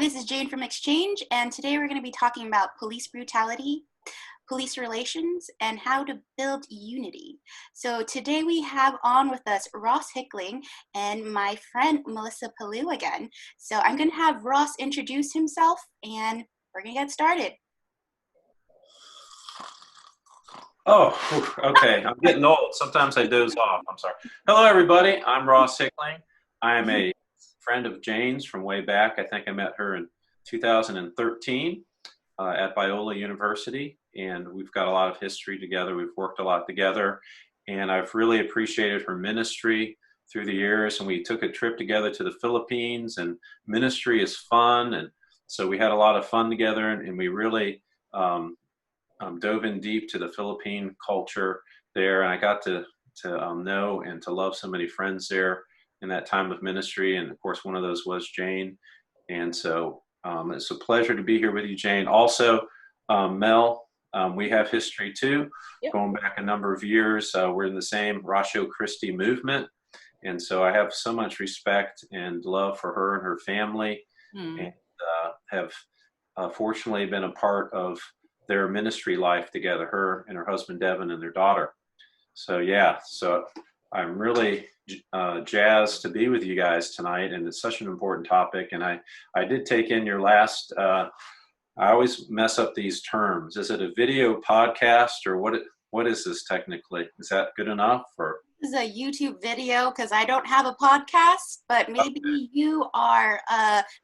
this is Jane from Exchange, and today we're going to be talking about police brutality, police relations, and how to build unity. So today we have on with us Ross Hickling and my friend Melissa Pellew again. So I'm going to have Ross introduce himself, and we're going to get started. Oh, okay. I'm getting old. Sometimes I doze off. I'm sorry. Hello, everybody. I'm Ross Hickling. I am a friend of Jane's from way back. I think I met her in 2013 at Biola University, and we've got a lot of history together. We've worked a lot together, and I've really appreciated her ministry through the years. And we took a trip together to the Philippines, and ministry is fun. And so we had a lot of fun together, and we really dove in deep to the Philippine culture there, and I got to know and to love so many friends there in that time of ministry. And of course, one of those was Jane. And so it's a pleasure to be here with you, Jane. Also, Mel, we have history too, going back a number of years. We're in the same Ratio Christi movement, and so I have so much respect and love for her and her family, and have fortunately been a part of their ministry life together, her and her husband Devin and their daughter. So so I'm really jazzed to be with you guys tonight, and it's such an important topic. And I did take in your last, I always mess up these terms. Is it a video podcast, or what is this technically? Is that good enough? Or This is a YouTube video because I don't have a podcast, but maybe you are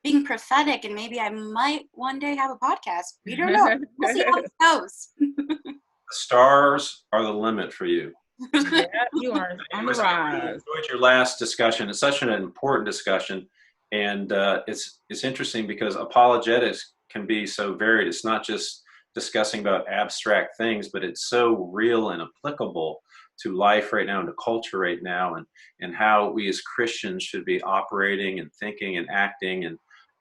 being prophetic, and maybe I might one day have a podcast. We don't know. We'll see how it goes. The stars are the limit for you. Yeah, you are on the rise. I really enjoyed your last discussion. It's such an important discussion, and it's interesting because apologetics can be so varied. It's not just discussing about abstract things, but it's so real and applicable to life right now and to culture right now, and how we as Christians should be operating and thinking and acting, and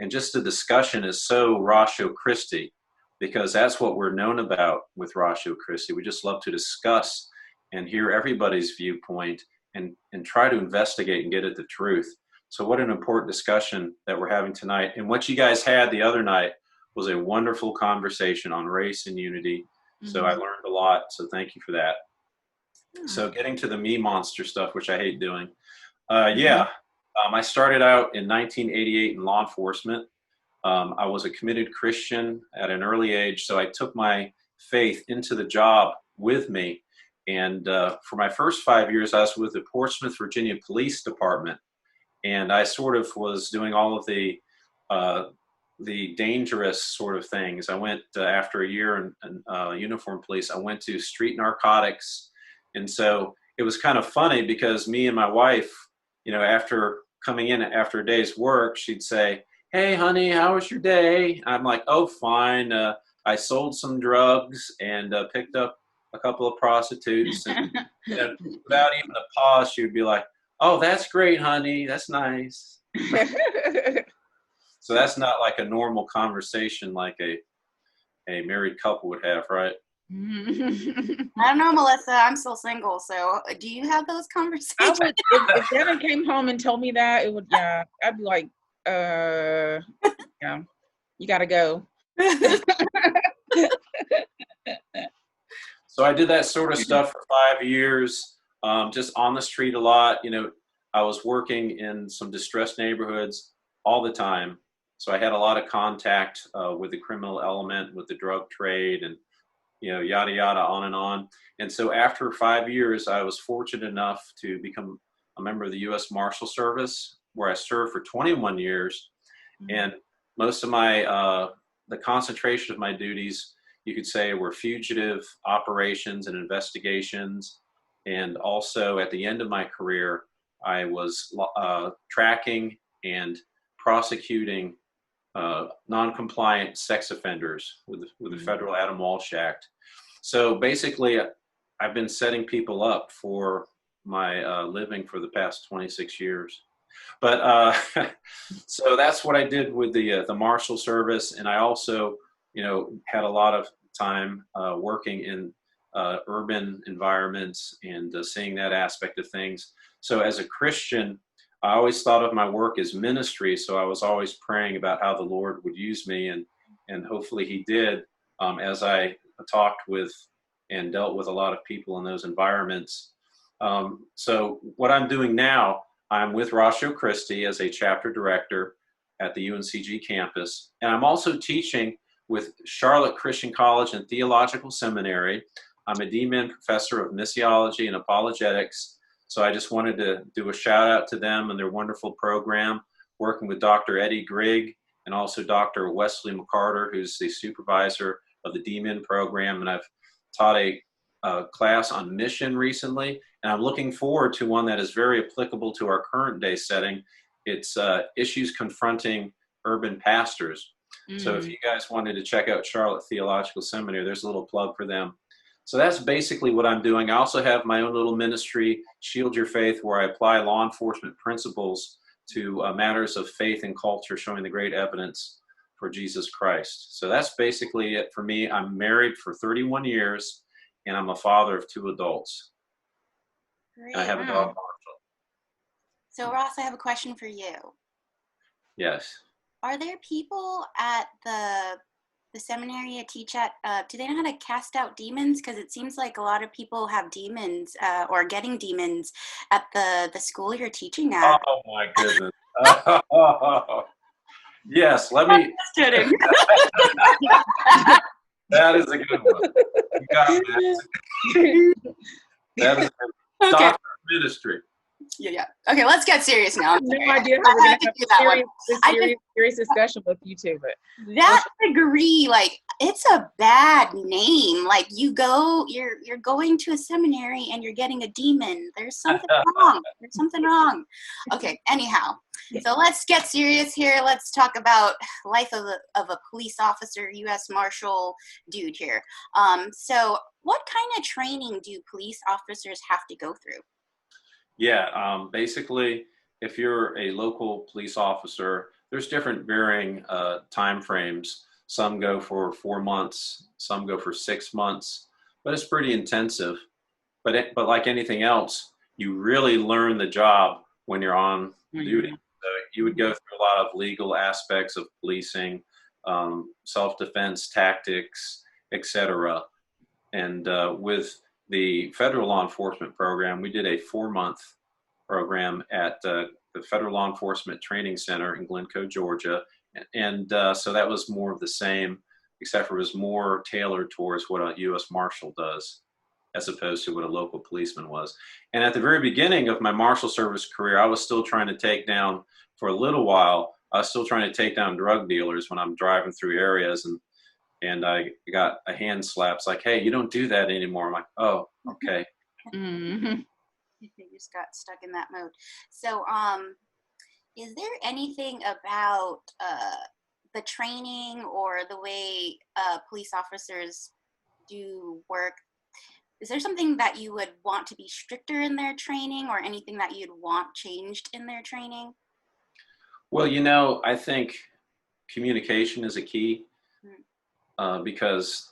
just the discussion is so Ratio Christi, because that's what we're known about with Ratio Christi. We just love to discuss and hear everybody's viewpoint and try to investigate and get at the truth. So what an important discussion that we're having tonight. And what you guys had the other night was a wonderful conversation on race and unity. So I learned a lot. So thank you for that. So getting to the me monster stuff, which I hate doing. I started out in 1988 in law enforcement. I was a committed Christian at an early age, so I took my faith into the job with me. And for my first 5 years, I was with the Portsmouth VA Police Department, and I sort of was doing all of the dangerous sort of things. I went after a year in uniform police. I went to street narcotics. And so it was kind of funny because me and my wife, after coming in after a day's work, she'd say, "Hey, honey, how was your day?" I'm like, "Oh, fine. I sold some drugs and picked up a couple of prostitutes." And without even a pause, she would be like, "Oh, that's great, honey. That's nice." So that's not like a normal conversation like a married couple would have, right? I don't know, Melissa. I'm still single, so do you have those conversations? I would, if Devin came home and told me that, I'd be like, you gotta go. So I did that sort of stuff for 5 years, just on the street a lot. I was working in some distressed neighborhoods all the time. So I had a lot of contact with the criminal element, with the drug trade, and yada, yada, on and on. And so after 5 years, I was fortunate enough to become a member of the U.S. Marshal Service, where I served for 21 years. And most of the concentration of my duties, you could say, were fugitive operations and investigations. And also at the end of my career, I was tracking and prosecuting non-compliant sex offenders with the Federal Adam Walsh Act. So basically, I've been setting people up for my living for the past 26 years. But so that's what I did with the Marshal Service, and I also, had a lot of time working in urban environments and seeing that aspect of things. So as a Christian, I always thought of my work as ministry, so I was always praying about how the Lord would use me, and hopefully He did, as I talked with and dealt with a lot of people in those environments. So what I'm doing now, I'm with Ratio Christi as a chapter director at the UNCG campus, and I'm also teaching with Charlotte Christian College and Theological Seminary. I'm a DMin professor of missiology and apologetics. So I just wanted to do a shout out to them and their wonderful program, working with Dr. Eddie Grigg and also Dr. Wesley McCarter, who's the supervisor of the DMin program. And I've taught a class on mission recently, and I'm looking forward to one that is very applicable to our current day setting. It's issues confronting urban pastors. So if you guys wanted to check out Charlotte Theological Seminary, there's a little plug for them. So that's basically what I'm doing. I also have my own little ministry, Shield Your Faith, where I apply law enforcement principles to matters of faith and culture, showing the great evidence for Jesus Christ. So that's basically it for me. I'm married for 31 years, and I'm a father of 2 adults. Great. And I have a dog, Marshall. So Ross, I have a question for you. Yes. Are there people at the seminary you teach at, do they know how to cast out demons? Because it seems like a lot of people have demons or are getting demons at the school you're teaching at. Oh, my goodness. Yes, let me. Just kidding. That is a good one. You got that. That is a good one. Okay. Doctor of ministry. Yeah. Okay, let's get serious now. I have no Okay. idea I how we're had gonna to do have that one. a serious discussion with you two, but That degree, like, it's a bad name. Like, you're going to a seminary and you're getting a demon. There's something wrong. There's something wrong. Okay, anyhow. So let's get serious here. Let's talk about life of a police officer, U.S. Marshal dude here. So what kind of training do police officers have to go through? Yeah, basically, if you're a local police officer, there's different varying time frames. Some go for 4 months, some go for 6 months, but it's pretty intensive. But like anything else, you really learn the job when you're on duty. So you would go through a lot of legal aspects of policing, self-defense tactics, etc. And with the federal law enforcement program, we did a 4-month program at the Federal Law Enforcement Training Center in Glencoe, Georgia. And so that was more of the same, except for it was more tailored towards what a U.S. Marshal does, as opposed to what a local policeman was. And at the very beginning of my Marshal Service career, I was still trying to take down, for a little while, I was still trying to take down drug dealers when I'm driving through areas, and I got a hand slap. It's like, hey, you don't do that anymore. I'm like, oh, okay. mm-hmm. You just got stuck in that mode. So, is there anything about the training or the way police officers do work? Is there something that you would want to be stricter in their training, or anything that you'd want changed in their training? Well, I think communication is a key, because,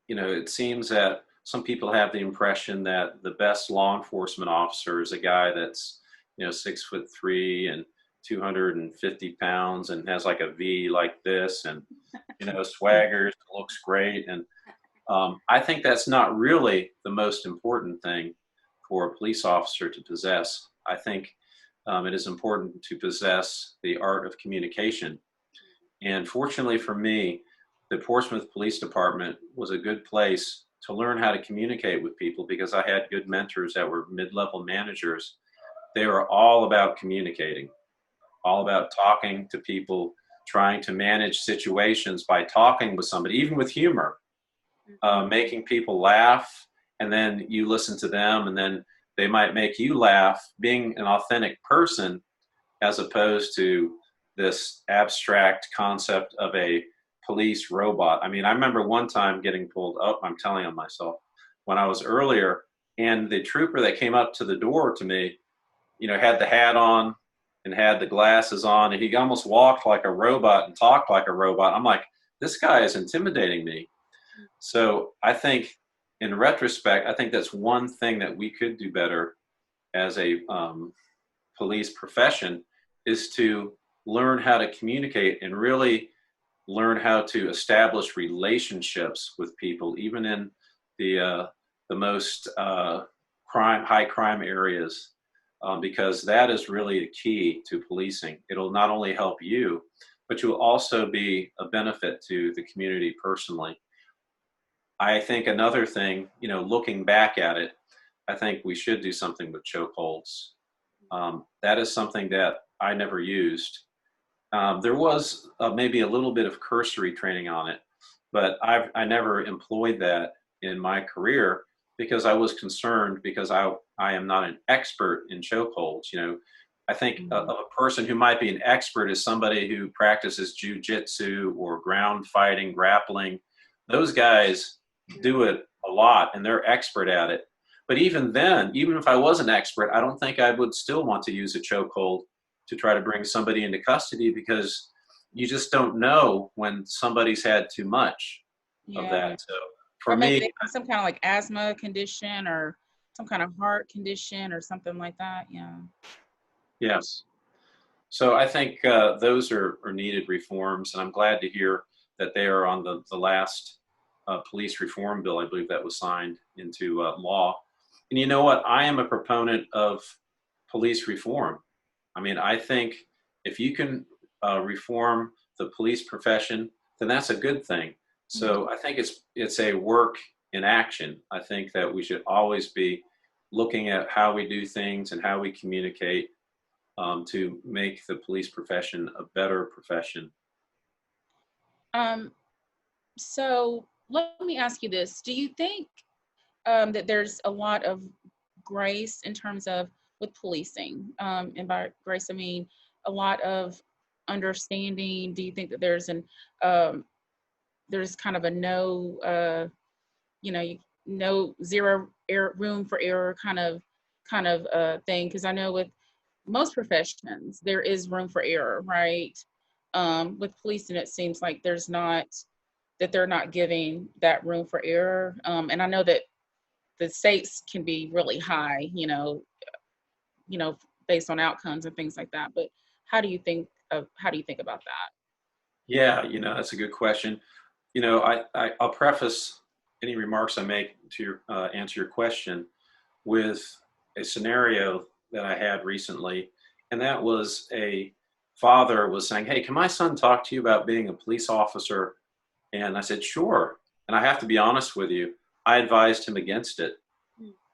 it seems that some people have the impression that the best law enforcement officer is a guy that's, 6'3" and 250 pounds and has like a V like this and, swaggers, looks great. And I think that's not really the most important thing for a police officer to possess. I think it is important to possess the art of communication. And fortunately for me, the Portsmouth Police Department was a good place to learn how to communicate with people, because I had good mentors that were mid-level managers. They were all about communicating, all about talking to people, trying to manage situations by talking with somebody, even with humor, making people laugh, and then you listen to them, and then they might make you laugh, being an authentic person, as opposed to this abstract concept of a police robot. I mean, I remember one time getting pulled up, I'm telling on myself, when I was earlier, and the trooper that came up to the door to me, had the hat on and had the glasses on, and he almost walked like a robot and talked like a robot. I'm like, this guy is intimidating me. So I think, in retrospect, I think that's one thing that we could do better as a police profession is to learn how to communicate and really learn how to establish relationships with people, even in the most high crime areas, because that is really the key to policing. It'll not only help you, but you'll also be a benefit to the community personally. I think another thing, looking back at it, I think we should do something with chokeholds. That is something that I never used. There was maybe a little bit of cursory training on it, but I never employed that in my career because I was concerned because I am not an expert in chokeholds. I think a person who might be an expert is somebody who practices jujitsu or ground fighting, grappling. Those guys do it a lot and they're expert at it. But even then, even if I was an expert, I don't think I would still want to use a chokehold to try to bring somebody into custody because you just don't know when somebody's had too much of that. So for or maybe me, they have some kind of like asthma condition or some kind of heart condition or something like that. Yeah. yes. So I think those are needed reforms, and I'm glad to hear that they are on the last police reform bill. I believe that was signed into law. And you know what? I am a proponent of police reform. I mean, I think if you can reform the police profession, then that's a good thing. So I think it's a work in action. I think that we should always be looking at how we do things and how we communicate to make the police profession a better profession. Um, so let me ask you this. Do you think that there's a lot of grace in terms of with policing? And by grace, I mean a lot of understanding. Do you think that um, there's kind of a no zero room for error kind of thing? Because I know with most professions there is room for error, right? With policing, it seems like they're not giving that room for error. And I know that the stakes can be really high, based on outcomes and things like that. But how do you think about that? Yeah, that's a good question. I'll preface any remarks I make to answer your question with a scenario that I had recently, and that was a father was saying, "Hey, can my son talk to you about being a police officer?" And I said, "Sure." And I have to be honest with you, I advised him against it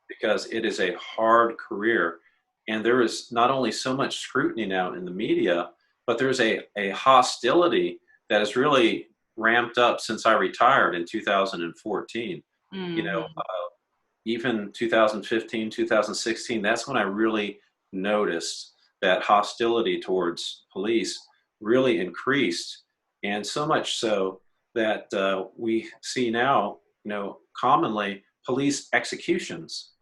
because it is a hard career. And there is not only so much scrutiny now in the media, but there's a hostility that has really ramped up since I retired in 2014. You know, Mm-hmm. even 2015, 2016, that's when I really noticed that hostility towards police really increased. And so much so that we see now, commonly police executions.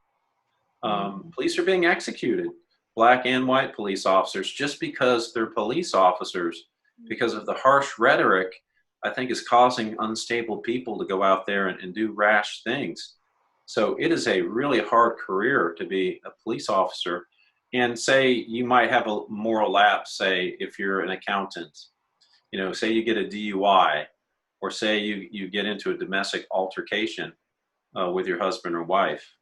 Police are being executed, black and white police officers, just because they're police officers, because of the harsh rhetoric, I think is causing unstable people to go out there and do rash things. So it is a really hard career to be a police officer. And say you might have a moral lapse, say if you're an accountant, say you get a DUI, or say you get into a domestic altercation with your husband or wife.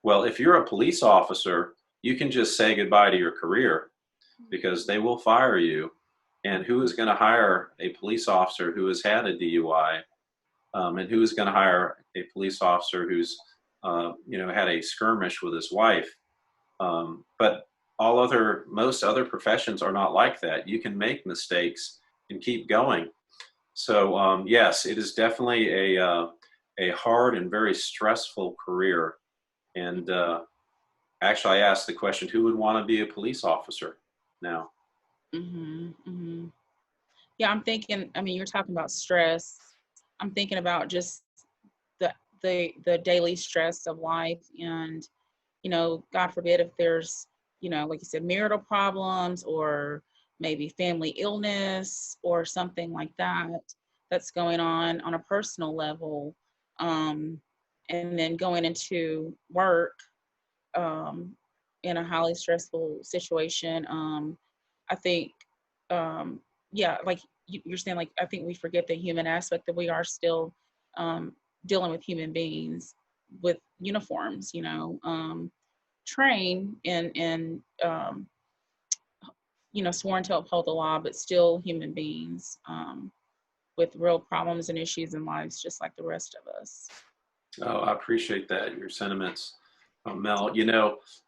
Well, if you're a police officer, you can just say goodbye to your career because they will fire you. And who is going to hire a police officer who has had a DUI? And who is going to hire a police officer who's, had a skirmish with his wife? But most other professions are not like that. You can make mistakes and keep going. So yes, it is definitely a hard and very stressful career. And actually, I asked the question, who would want to be a police officer now? Mm-hmm. Mm-hmm. Yeah, I'm thinking. I mean, you're talking about stress. I'm thinking about just the daily stress of life, and God forbid if there's like you said, marital problems or maybe family illness or something like that that's going on a personal level, and then going into work. Um, in a highly stressful situation. I think, yeah, like you're saying, like, I think we forget the human aspect that we are still dealing with human beings with uniforms, trained and sworn to uphold the law, but still human beings with real problems and issues in lives, just like the rest of us. Oh, I appreciate that, your sentiments, Mel.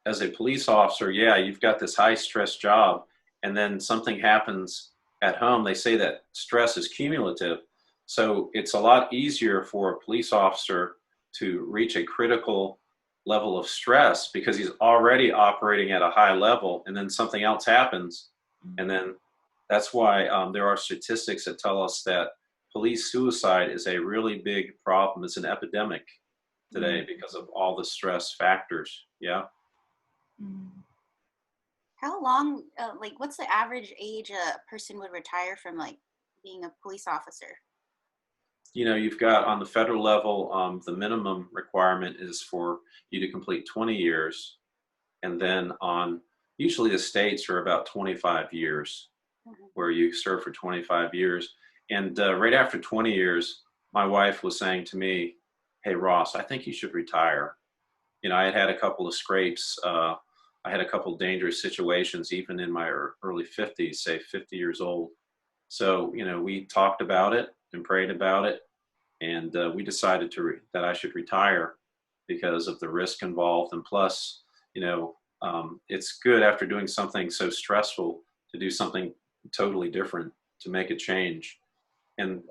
As a police officer, yeah, you've got this high stress job, and then something happens at home. They say that stress is cumulative. So it's a lot easier for a police officer to reach a critical level of stress because he's already operating at a high level, and then something else happens. And then that's why there are statistics that tell us that police suicide is a really big problem. It's an epidemic today because of all the stress factors. Yeah. How long, what's the average age a person would retire from, like, being a police officer? You've got on the federal level, the minimum requirement is for you to complete 20 years. And then usually the states are about 25 years, where you serve for 25 years. And right after 20 years, my wife was saying to me, "Hey, Ross, I think you should retire." I had a couple of scrapes. I had a couple of dangerous situations, even in my early 50s, say 50 years old. So, we talked about it and prayed about it. And we decided that I should retire because of the risk involved. And plus, it's good after doing something so stressful to do something totally different, to make a change. And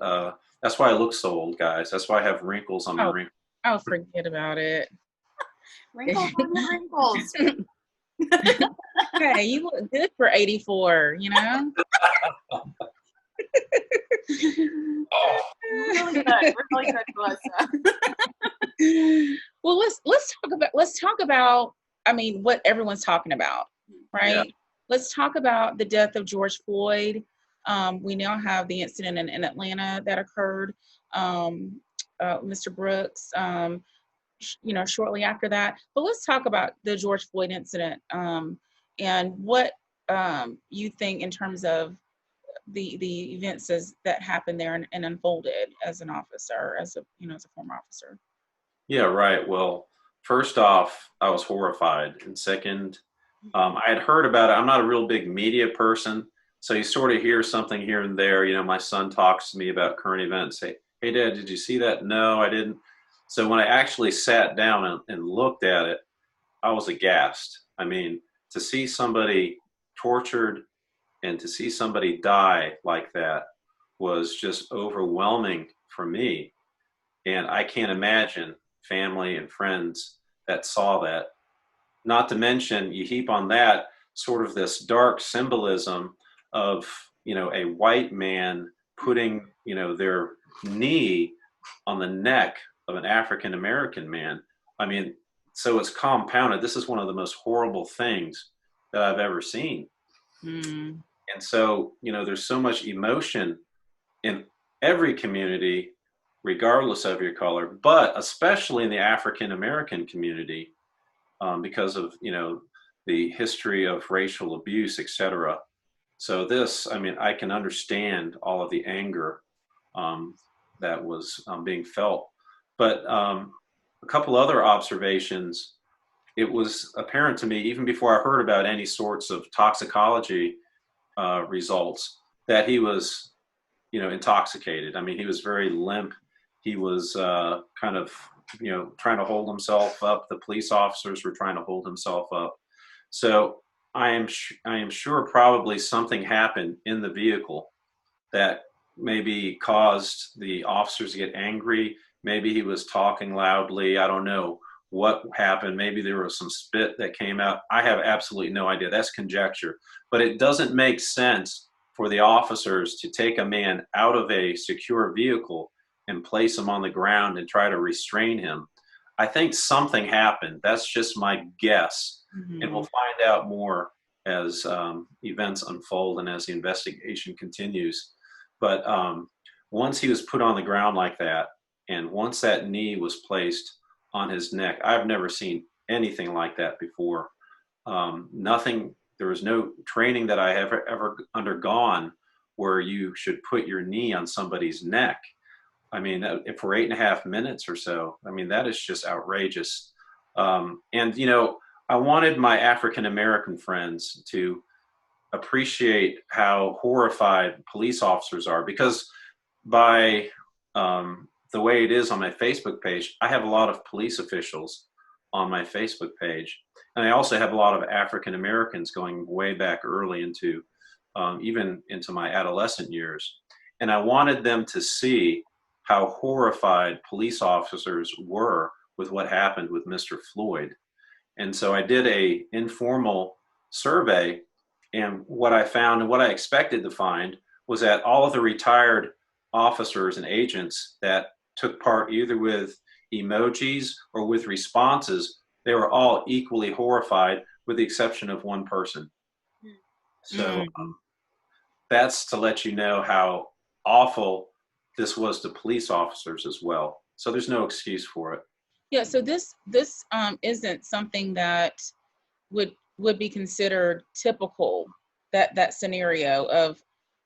that's why I look so old, guys. That's why I have wrinkles on my wrinkles. Oh, forget about it. Wrinkles on the wrinkles. Hey, you look good for 84, Oh. Really good. We're really good, Melissa. Well, let's talk about what everyone's talking about, right? Yeah. Let's talk about the death of George Floyd. We now have the incident in Atlanta that occurred. Mr. Brooks, shortly after that. But let's talk about the George Floyd incident and what you think in terms of the events that happened there and unfolded as an officer, as a former officer. Yeah, right. Well, first off, I was horrified. And second, I had heard about it. I'm not a real big media person, so you sort of hear something here and there. My son talks to me about current events. Hey, Dad, did you see that? No, I didn't. So when I actually sat down and looked at it, I was aghast. I mean, to see somebody tortured and to see somebody die like that was just overwhelming for me. And I can't imagine family and friends that saw that. Not to mention, you heap on that sort of this dark symbolism of, a white man putting, their knee on the neck of an African American man. I mean, so it's compounded. This is one of the most horrible things that I've ever seen. And so, there's so much emotion in every community, regardless of your color, but especially in the African American community, because of, the history of racial abuse, etc. So I can understand all of the anger that was being felt. But a couple other observations. It was apparent to me, even before I heard about any sorts of toxicology results, that he was, intoxicated. I mean, he was very limp. He was kind of, trying to hold himself up. The police officers were trying to hold himself up. So I am sure probably something happened in the vehicle that maybe caused the officers to get angry. Maybe he was talking loudly. I don't know what happened. Maybe there was some spit that came out. I have absolutely no idea. That's conjecture. But it doesn't make sense for the officers to take a man out of a secure vehicle and place him on the ground and try to restrain him. I think something happened. That's just my guess. Mm-hmm. And we'll find out more as events unfold and as the investigation continues. But once he was put on the ground like that, and once that knee was placed on his neck, I've never seen anything like that before. Nothing, there was no training that I have ever undergone where you should put your knee on somebody's neck. I mean, if for 8.5 minutes or so, I mean, that is just outrageous. And, you know, I wanted my African American friends to appreciate how horrified police officers are, because by the way it is on my Facebook page, I have a lot of police officials on my Facebook page. And I also have a lot of African Americans going way back early into even into my adolescent years. And I wanted them to see how horrified police officers were with what happened with Mr. Floyd. And so I did a informal survey, and what I found and what I expected to find was that all of the retired officers and agents that took part either with emojis or with responses, they were all equally horrified with the exception of one person. So that's to let you know how awful this was to police officers as well. So there's no excuse for it. Yeah, so this isn't something that would be considered typical, that scenario of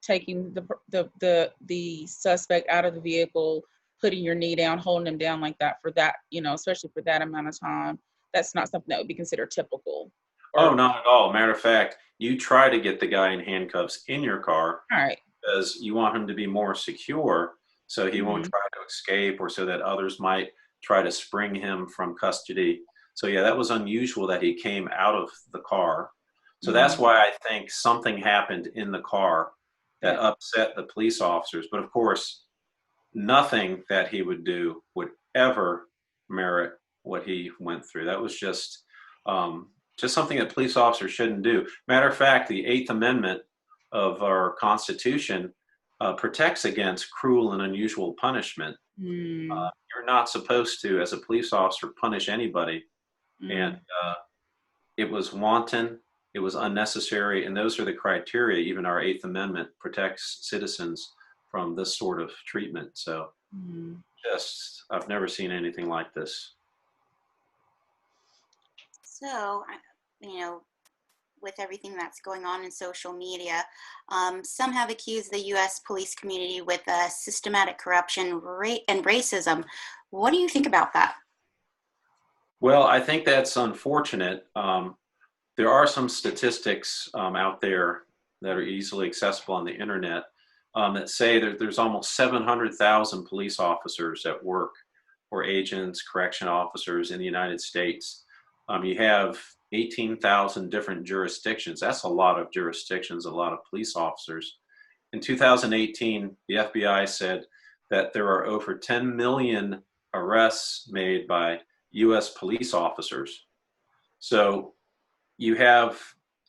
taking the suspect out of the vehicle, putting your knee down, holding him down like that for that, you know, especially for that amount of time. That's not something that would be considered typical. Oh, not at all. Matter of fact, you try to get the guy in handcuffs in your car, All right. because you want him to be more secure so he won't try to escape, or so that others might try to spring him from custody. So yeah, that was unusual that he came out of the car. So that's why I think something happened in the car that upset the police officers. But of course, nothing that he would do would ever merit what he went through. That was just something that police officers shouldn't do. Matter of fact, the Eighth Amendment of our Constitution protects against cruel and unusual punishment. You're not supposed to, as a police officer, punish anybody. And it was wanton, it was unnecessary, and those are the criteria. Even our Eighth Amendment protects citizens from this sort of treatment. So I've never seen anything like this. So, you know, with everything that's going on in social media, some have accused the U.S. police community with systematic corruption and racism. What do you think about that? Well, I think that's unfortunate. There are some statistics out there that are easily accessible on the internet that say that there's almost 700,000 police officers that work, or agents, correction officers in the United States. You have 18,000 different jurisdictions. That's a lot of jurisdictions, a lot of police officers. In 2018, the FBI said that there are over 10 million arrests made by U.S. police officers. So you have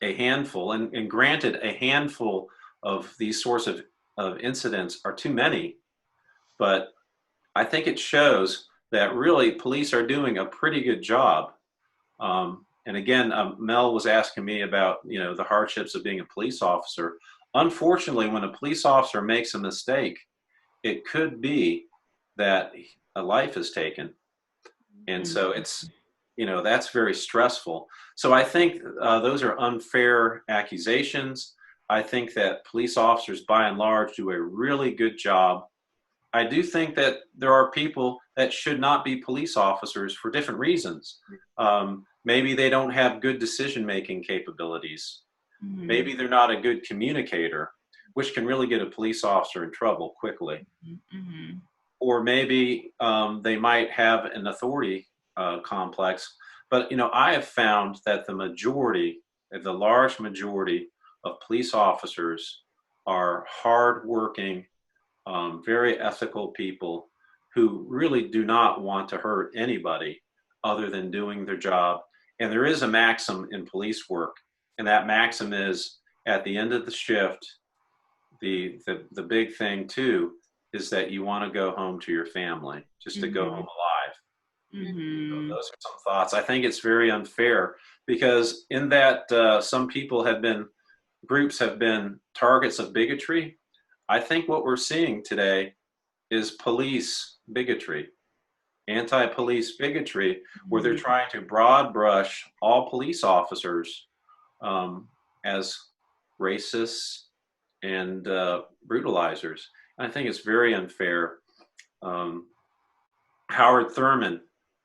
a handful, and granted, a handful of these sorts of incidents are too many, but I think it shows that really police are doing a pretty good job. And again, Mel was asking me about, you know, the hardships of being a police officer. Unfortunately, when a police officer makes a mistake, it could be that a life is taken. And so it's, you know, that's very stressful. So I think those are unfair accusations. I think that police officers, by and large, do a really good job. I do think that there are people that should not be police officers for different reasons. Maybe they don't have good decision-making capabilities. Maybe they're not a good communicator, which can really get a police officer in trouble quickly. Or maybe they might have an authority complex. But, you know, I have found that the large majority of police officers are hardworking, very ethical people who really do not want to hurt anybody other than doing their job. And there is a maxim in police work, and that maxim is, at the end of the shift, the big thing too is that you want to go home to your family, just to go home alive. So those are some thoughts. I think it's very unfair, because in that some groups have been targets of bigotry. I think what we're seeing today is police bigotry. anti-police bigotry, where they're trying to broad brush all police officers as racists and brutalizers. And I think it's very unfair. Howard Thurman.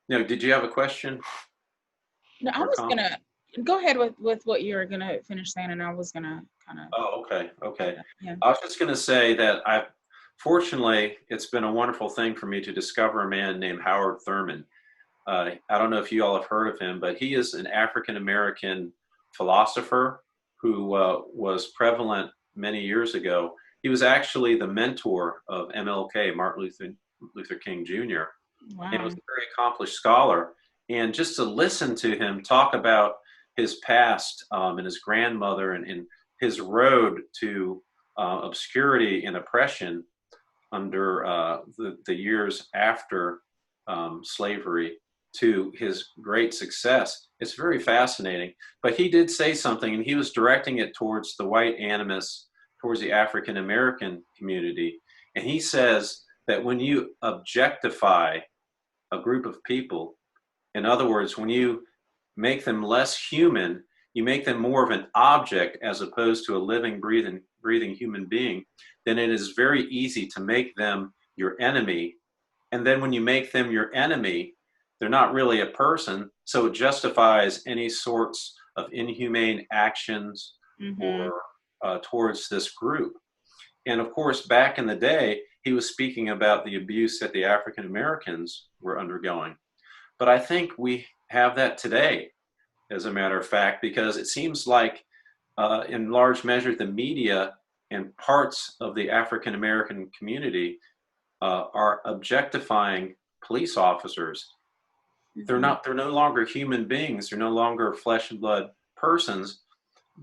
No, did you have a question No, I or was comment? gonna go ahead with what you were gonna finish saying, and I was gonna kind of. Oh, okay, okay. Yeah. I was just going to say that fortunately, it's been a wonderful thing for me to discover a man named Howard Thurman. I don't know if you all have heard of him, but he is an African American philosopher who was prevalent many years ago. He was actually the mentor of MLK, Martin Luther King Jr., and was Wow. a very accomplished scholar. And just to listen to him talk about his past and his grandmother and his road to obscurity and oppression under the years after slavery to his great success. It's very fascinating. But he did say something, and he was directing it towards the white animus, towards the African American community. And he says that when you objectify a group of people, in other words, when you make them less human, you make them more of an object as opposed to a living, breathing human being, then it is very easy to make them your enemy. And then when you make them your enemy, they're not really a person, so it justifies any sorts of inhumane actions Mm-hmm. or towards this group. And of course, back in the day, he was speaking about the abuse that the African Americans were undergoing. But I think we have that today, as a matter of fact, because it seems like, in large measure, the media and parts of the African American community are objectifying police officers. Mm-hmm. They're no longer human beings. They're no longer flesh and blood persons.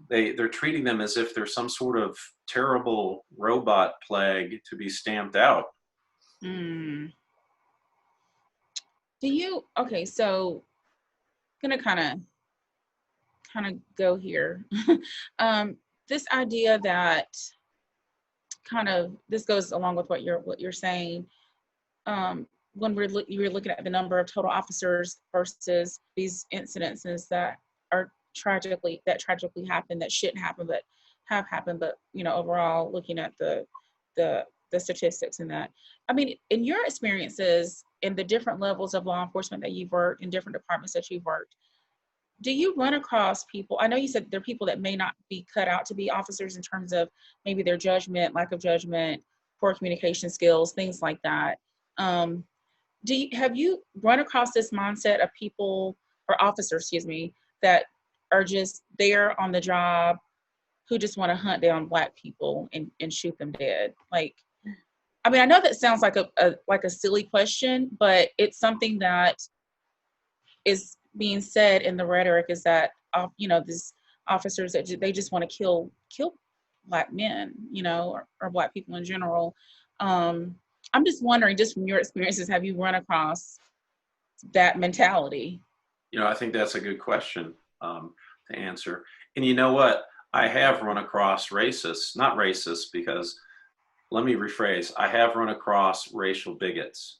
They're treating them as if they're some sort of terrible robot plague to be stamped out. Mm. Do you okay? So gonna kind of go here. um, this idea that this goes along with what you're saying. When you're looking at the number of total officers versus these incidences that are tragically happen, that shouldn't happen but have happened, but overall looking at the statistics and that, I mean, in your experiences in the different levels of law enforcement that you've worked in, different departments that you've worked, do you run across people? I know you said there are people that may not be cut out to be officers in terms of maybe their judgment, lack of judgment, poor communication skills, things like that. um, have you run across this mindset of people, or officers, excuse me, that are just there on the job, who just want to hunt down Black people and shoot them dead? Like, I mean, I know that sounds like a silly question, but it's something that is being said in the rhetoric, is that these officers that they just want to kill Black men, or Black people in general. I'm just wondering, just from your experiences, have you run across that mentality? I think that's a good question to answer. And you know what? I have run across racists, not racists, because let me rephrase, I have run across racial bigots.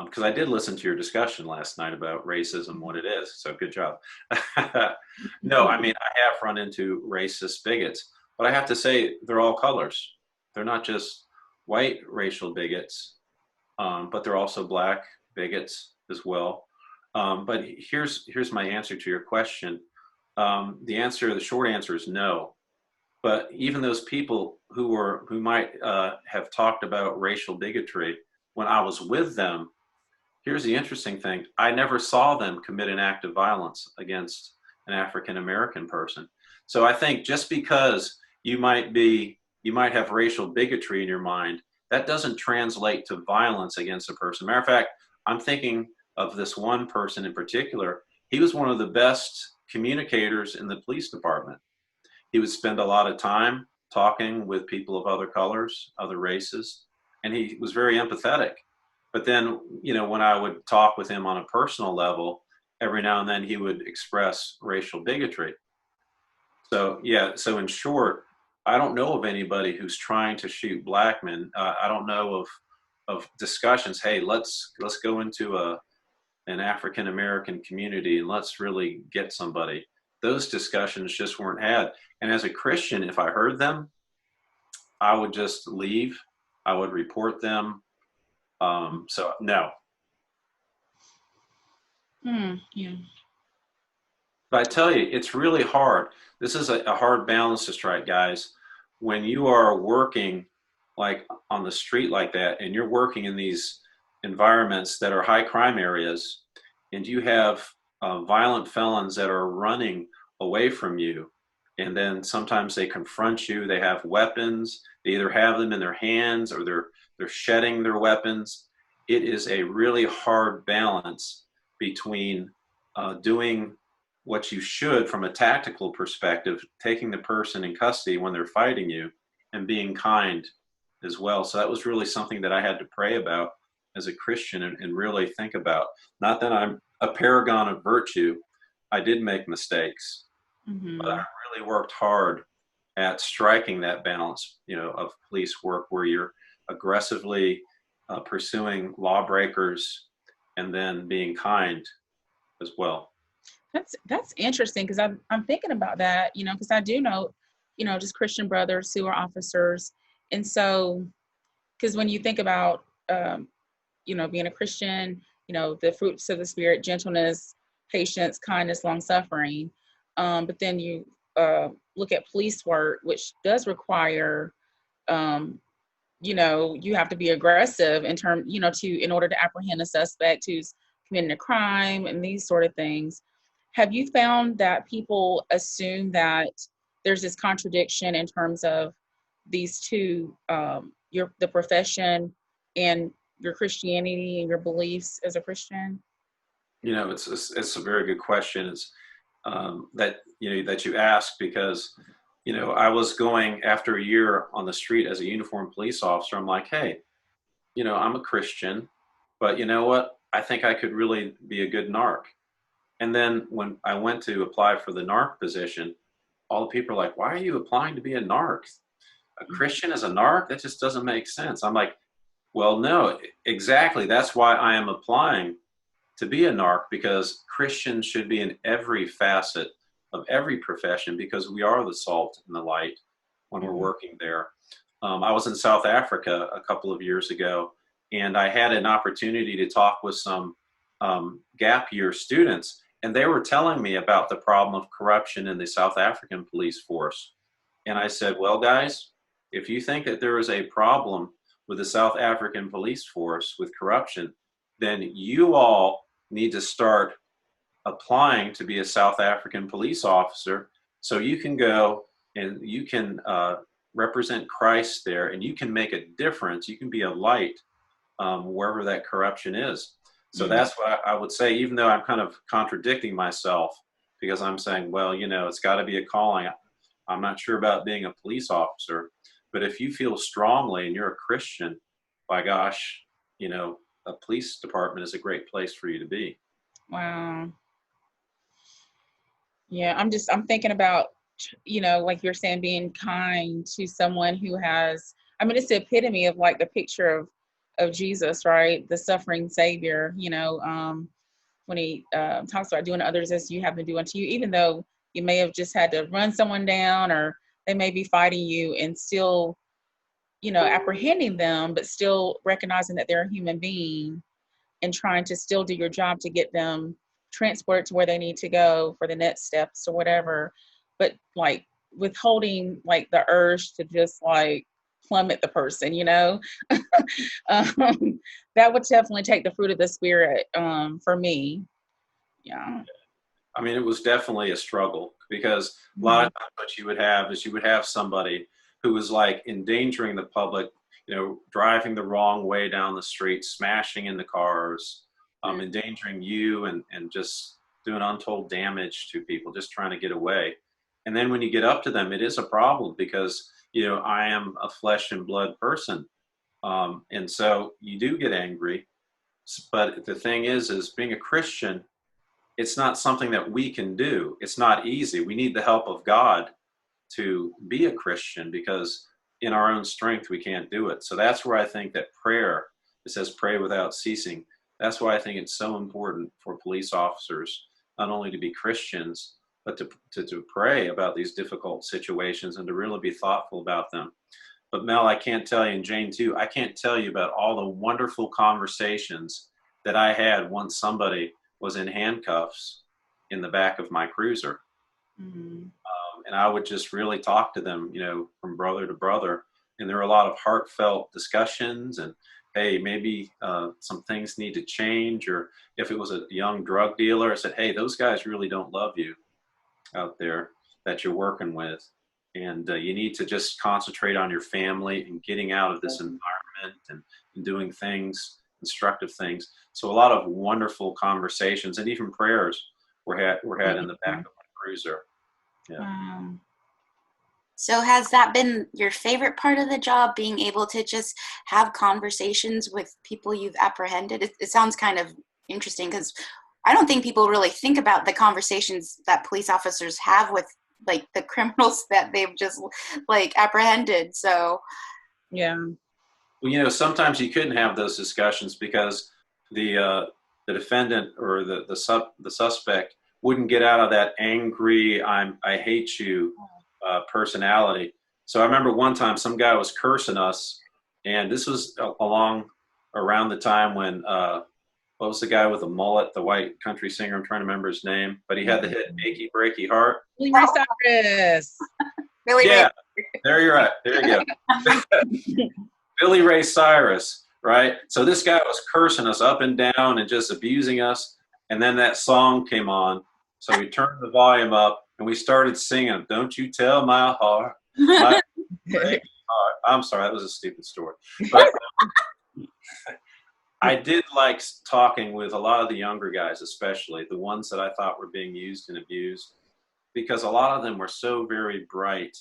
Because I did listen to your discussion last night about racism, what it is. So good job. No, I mean, I have run into racist bigots, but I have to say they're all colors. They're not just white racial bigots, but they're also Black bigots as well. But here's my answer to your question. The short answer is no. But even those people who might have talked about racial bigotry, when I was with them, here's the interesting thing. I never saw them commit an act of violence against an African American person. So I think just because you might have racial bigotry in your mind, that doesn't translate to violence against a person. Matter of fact, I'm thinking of this one person in particular. He was one of the best communicators in the police department. He would spend a lot of time talking with people of other colors, other races, and he was very empathetic. But then, when I would talk with him on a personal level, every now and then he would express racial bigotry. So, yeah, so in short, I don't know of anybody who's trying to shoot Black men. I don't know of of discussions. Hey, let's go into an African American community and let's really get somebody. Those discussions just weren't had. And as a Christian, if I heard them, I would just leave. I would report them. So no. Yeah. But I tell you, it's really hard. This is a hard balance to strike, guys. When you are working like on the street like that, and you're working in these environments that are high crime areas, and you have violent felons that are running away from you, and then sometimes they confront you. They have weapons. They either have them in their hands or they're shedding their weapons. It is a really hard balance between doing what you should from a tactical perspective, taking the person in custody when they're fighting you, and being kind as well. So that was really something that I had to pray about as a Christian and really think about. Not that I'm a paragon of virtue. I did make mistakes, but I really worked hard at striking that balance, of police work where you're aggressively pursuing lawbreakers and then being kind as well. That's interesting, because I'm thinking about that, because I do know, just Christian brothers who are officers. And so, because when you think about, being a Christian, the fruits of the Spirit: gentleness, patience, kindness, long suffering. But then you look at police work, which does require, you have to be aggressive in order to apprehend a suspect who's committing a crime and these sort of things. Have you found that people assume that there's this contradiction in terms of these two, the profession and your Christianity and your beliefs as a Christian? It's a very good question. It's that you ask, because I was going after a year on the street as a uniformed police officer. I'm like, hey, I'm a Christian, but you know what? I think I could really be a good narc. And then when I went to apply for the narc position, all the people are like, why are you applying to be a narc? A Christian as a narc? That just doesn't make sense. I'm like, well, no, exactly. That's why I am applying to be a narc, because Christians should be in every facet of every profession, because we are the salt and the light when we're working there. I was in South Africa a couple of years ago, and I had an opportunity to talk with some gap year students, and they were telling me about the problem of corruption in the South African police force. And I said, well, guys, if you think that there is a problem with the South African police force with corruption, then you all need to start applying to be a South African police officer, so you can go and you can represent Christ there, and you can make a difference. You can be a light wherever that corruption is. So that's what I would say, even though I'm kind of contradicting myself, because I'm saying, well, it's got to be a calling. I'm not sure about being a police officer, but if you feel strongly and you're a Christian, by gosh, a police department is a great place for you to be. Wow. Yeah, I'm thinking about, like you're saying, being kind to someone who has, it's the epitome of like the picture of Jesus, right? The suffering Savior, when he talks about doing to others as you have been doing to you, even though you may have just had to run someone down, or they may be fighting you, and still, apprehending them, but still recognizing that they're a human being and trying to still do your job to get them transported to where they need to go for the next steps or whatever. But like withholding like the urge to just like plummet the person, that would definitely take the fruit of the Spirit for me. Yeah. It was definitely a struggle, because a lot of times what you would have is you would have somebody who was like endangering the public, driving the wrong way down the street, smashing into cars, endangering you, and just doing untold damage to people, just trying to get away. And then when you get up to them, it is a problem, because, I am a flesh and blood person. And so you do get angry. But the thing is being a Christian, it's not something that we can do. It's not easy. We need the help of God to be a Christian, because in our own strength, we can't do it. So that's where I think that prayer it says pray without ceasing. That's why I think it's so important for police officers not only to be Christians, but to pray about these difficult situations and to really be thoughtful about them. But Mel, I can't tell you, and Jane too, I can't tell you about all the wonderful conversations that I had once somebody was in handcuffs in the back of my cruiser. Mm-hmm. And I would just really talk to them, you know, from brother to brother. And there were a lot of heartfelt discussions and, hey, maybe some things need to change. Or if it was a young drug dealer, I said, hey, those guys really don't love you out there that you're working with. And you need to just concentrate on your family and getting out of this environment and doing things, constructive things. So a lot of wonderful conversations and even prayers were had in the back of my cruiser. Yeah. Wow. So has that been your favorite part of the job, being able to just have conversations with people you've apprehended? It sounds kind of interesting because I don't think people really think about the conversations that police officers have with like the criminals that they've just like apprehended. So Yeah. Well, you know, sometimes you couldn't have those discussions because the defendant or the suspect wouldn't get out of that angry I hate you personality. So I remember one time some guy was cursing us, and this was around the time when what was the guy with the mullet, the white country singer? I'm trying to remember his name, but he had the hit "Achy Breaky Heart." Billy Ray Cyrus. really, Yeah, there you're at. There you go. Billy Ray Cyrus, right? So this guy was cursing us up and down and just abusing us. And then that song came on. So we turned the volume up and we started singing, "Don't You Tell My Heart, My Breaking Heart." I'm sorry, that was a stupid story. But I did like talking with a lot of the younger guys, especially the ones that I thought were being used and abused, because a lot of them were so very bright.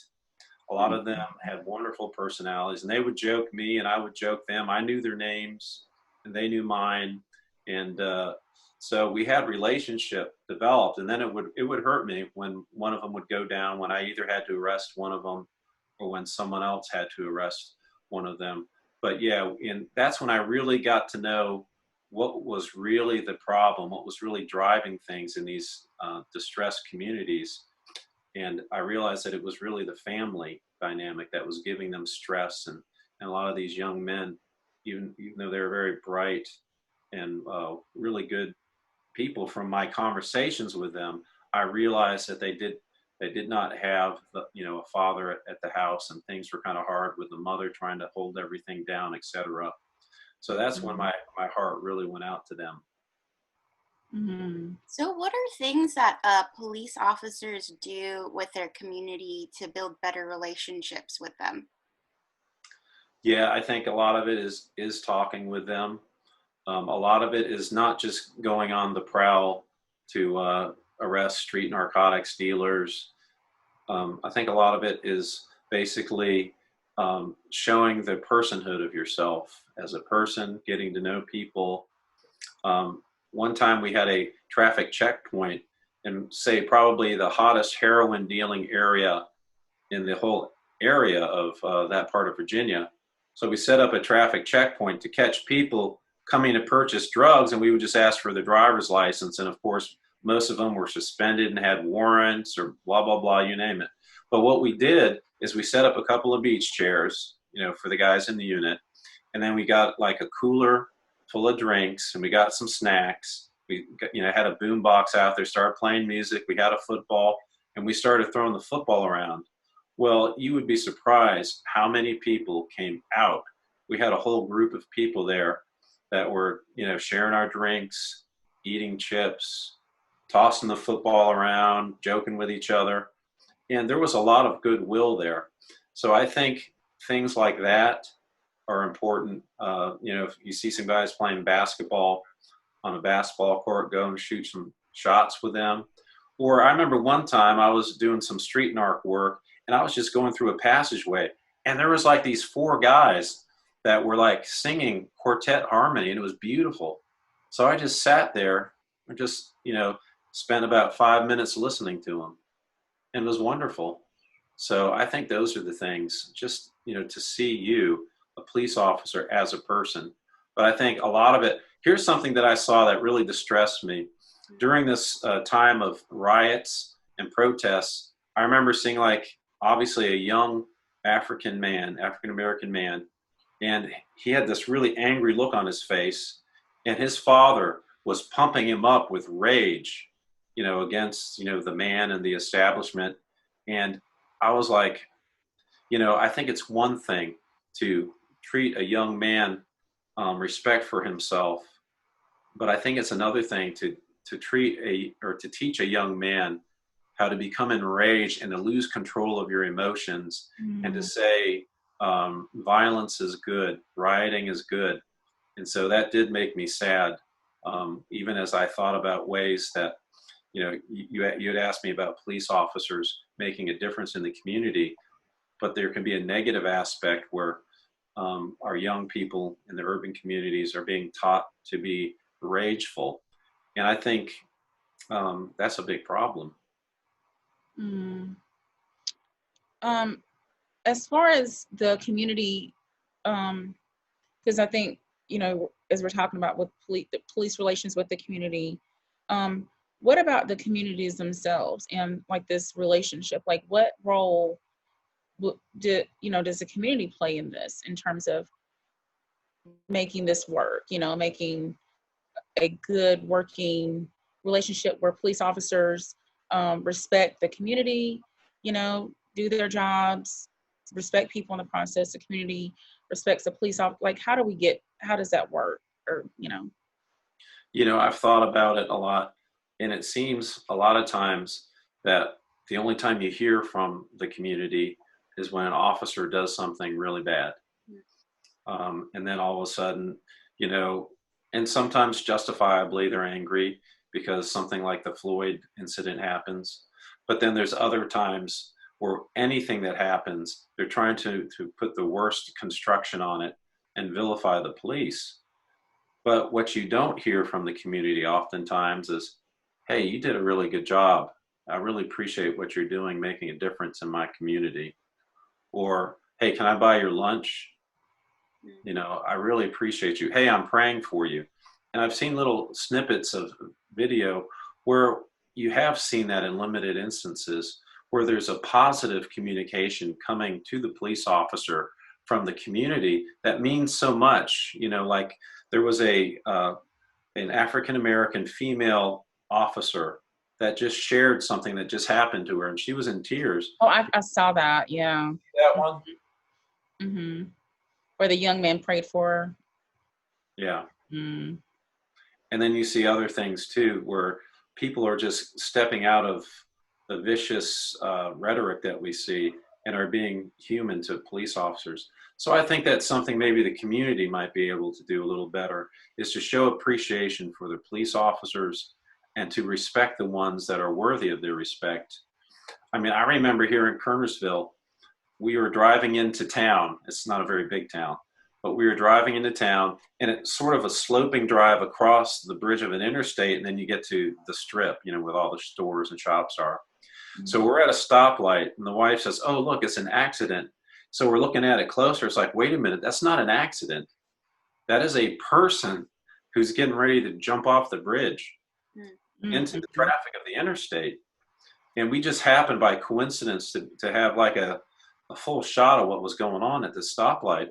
A lot of them had wonderful personalities, and they would joke me and I would joke them. I knew their names and they knew mine. And so we had relationship developed, and then it would hurt me when one of them would go down, when I either had to arrest one of them or when someone else had to arrest one of them. But yeah, and that's when I really got to know what was really the problem, what was really driving things in these distressed communities. And I realized that it was really the family dynamic that was giving them stress. And a lot of these young men, even though they were very bright and really good people, from my conversations with them, I realized that they did not have a father at the house, and things were kind of hard with the mother trying to hold everything down, etc. So that's when my heart really went out to them. Mm-hmm. So what are things that police officers do with their community to build better relationships with them? Yeah, I think a lot of it is talking with them. A lot of it is not just going on the prowl to arrest street narcotics dealers. I think a lot of it is basically showing the personhood of yourself as a person, getting to know people. One time we had a traffic checkpoint in, say, probably the hottest heroin dealing area in the whole area of that part of Virginia. So we set up a traffic checkpoint to catch people coming to purchase drugs, and we would just ask for the driver's license. And of course, most of them were suspended and had warrants or blah, blah, blah, you name it. But what we did is we set up a couple of beach chairs, for the guys in the unit. And then we got like a cooler full of drinks, and we got some snacks. We had a boom box out there, started playing music. We had a football, and we started throwing the football around. Well, you would be surprised how many people came out. We had a whole group of people there that were, sharing our drinks, eating chips, tossing the football around, joking with each other. And there was a lot of goodwill there. So I think things like that are important. If you see some guys playing basketball on a basketball court, go and shoot some shots with them. Or I remember one time I was doing some street narc work, and I was just going through a passageway, and there was like these 4 guys that were like singing quartet harmony, and it was beautiful. So I just sat there and just, spent about 5 minutes listening to them, and it was wonderful. So I think those are the things, just, to see you, a police officer, as a person, but I think a lot of it, here's something that I saw that really distressed me. During this time of riots and protests, I remember seeing, like, obviously a young African American man, and he had this really angry look on his face, and his father was pumping him up with rage, against, the man and the establishment. And I was like, I think it's one thing to treat a young man respect for himself, but I think it's another thing to to teach a young man how to become enraged and to lose control of your emotions, and to say violence is good, rioting is good. And so that did make me sad, even as I thought about ways that, you had asked me about police officers making a difference in the community, but there can be a negative aspect where our young people in the urban communities are being taught to be rageful. And I think that's a big problem. Mm. As far as the community, because I think, as we're talking about with the police relations with the community, what about the communities themselves and like this relationship? Like, what role does the community play in this in terms of making this work? Making a good working relationship where police officers respect the community, do their jobs, respect people in the process. The community respects the police officer. Like, how does that work? Or, I've thought about it a lot, and it seems a lot of times that the only time you hear from the community is when an officer does something really bad. And then all of a sudden, and sometimes justifiably they're angry because something like the Floyd incident happens. But then there's other times where anything that happens, they're trying to put the worst construction on it and vilify the police. But what you don't hear from the community oftentimes is, hey, you did a really good job. I really appreciate what you're doing, making a difference in my community. Or, hey, can I buy your lunch? I really appreciate you. Hey, I'm praying for you. And I've seen little snippets of video where you have seen that in limited instances, where there's a positive communication coming to the police officer from the community that means so much. Like there was an African American female officer that just shared something that just happened to her, and she was in tears. Oh, I saw that. Yeah. That one. Mm-hmm. Where the young man prayed for her. Yeah. Mm. And then you see other things too, where people are just stepping out of the vicious rhetoric that we see and are being human to police officers. So I think that's something maybe the community might be able to do a little better, is to show appreciation for the police officers and to respect the ones that are worthy of their respect. I mean, I remember here in Kernersville, we were driving into town. It's not a very big town, but we were driving into town, and it's sort of a sloping drive across the bridge of an interstate, and then you get to the strip, where all the stores and shops are. Mm-hmm. So we're at a stoplight, and the wife says, oh, look, it's an accident. So we're looking at it closer. It's like, wait a minute, that's not an accident. That is a person who's getting ready to jump off the bridge into the traffic of the interstate. And we just happened by coincidence to have like a full shot of what was going on at the stoplight.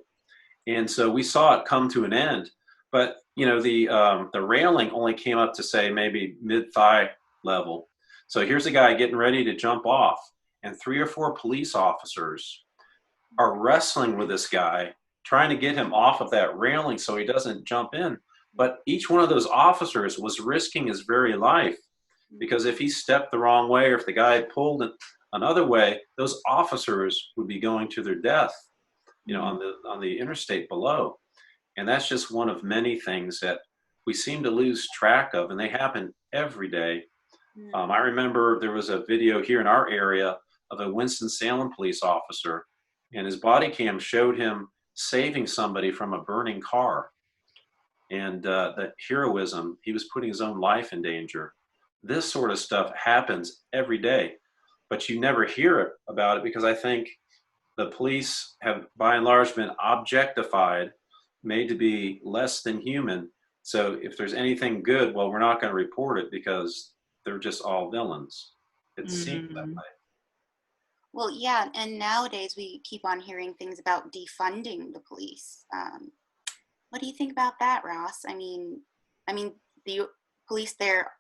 And so we saw it come to an end, but the railing only came up to say maybe mid-thigh level. So here's a guy getting ready to jump off, and 3 or 4 police officers are wrestling with this guy, trying to get him off of that railing so he doesn't jump in. But each one of those officers was risking his very life, because if he stepped the wrong way, or if the guy pulled it another way, those officers would be going to their death, on the interstate below. And that's just one of many things that we seem to lose track of, and they happen every day. I remember there was a video here in our area of a Winston-Salem police officer, and his body cam showed him saving somebody from a burning car. And the heroism, he was putting his own life in danger. This sort of stuff happens every day, but you never hear about it because I think the police have by and large been objectified made to be less than human. So if there's anything good, well, we're not going to report it because they're just all villains. It seems that Mm. way. Well, yeah, and nowadays we keep on hearing things about defunding the police. What do you think about that, Ross? I mean, the police there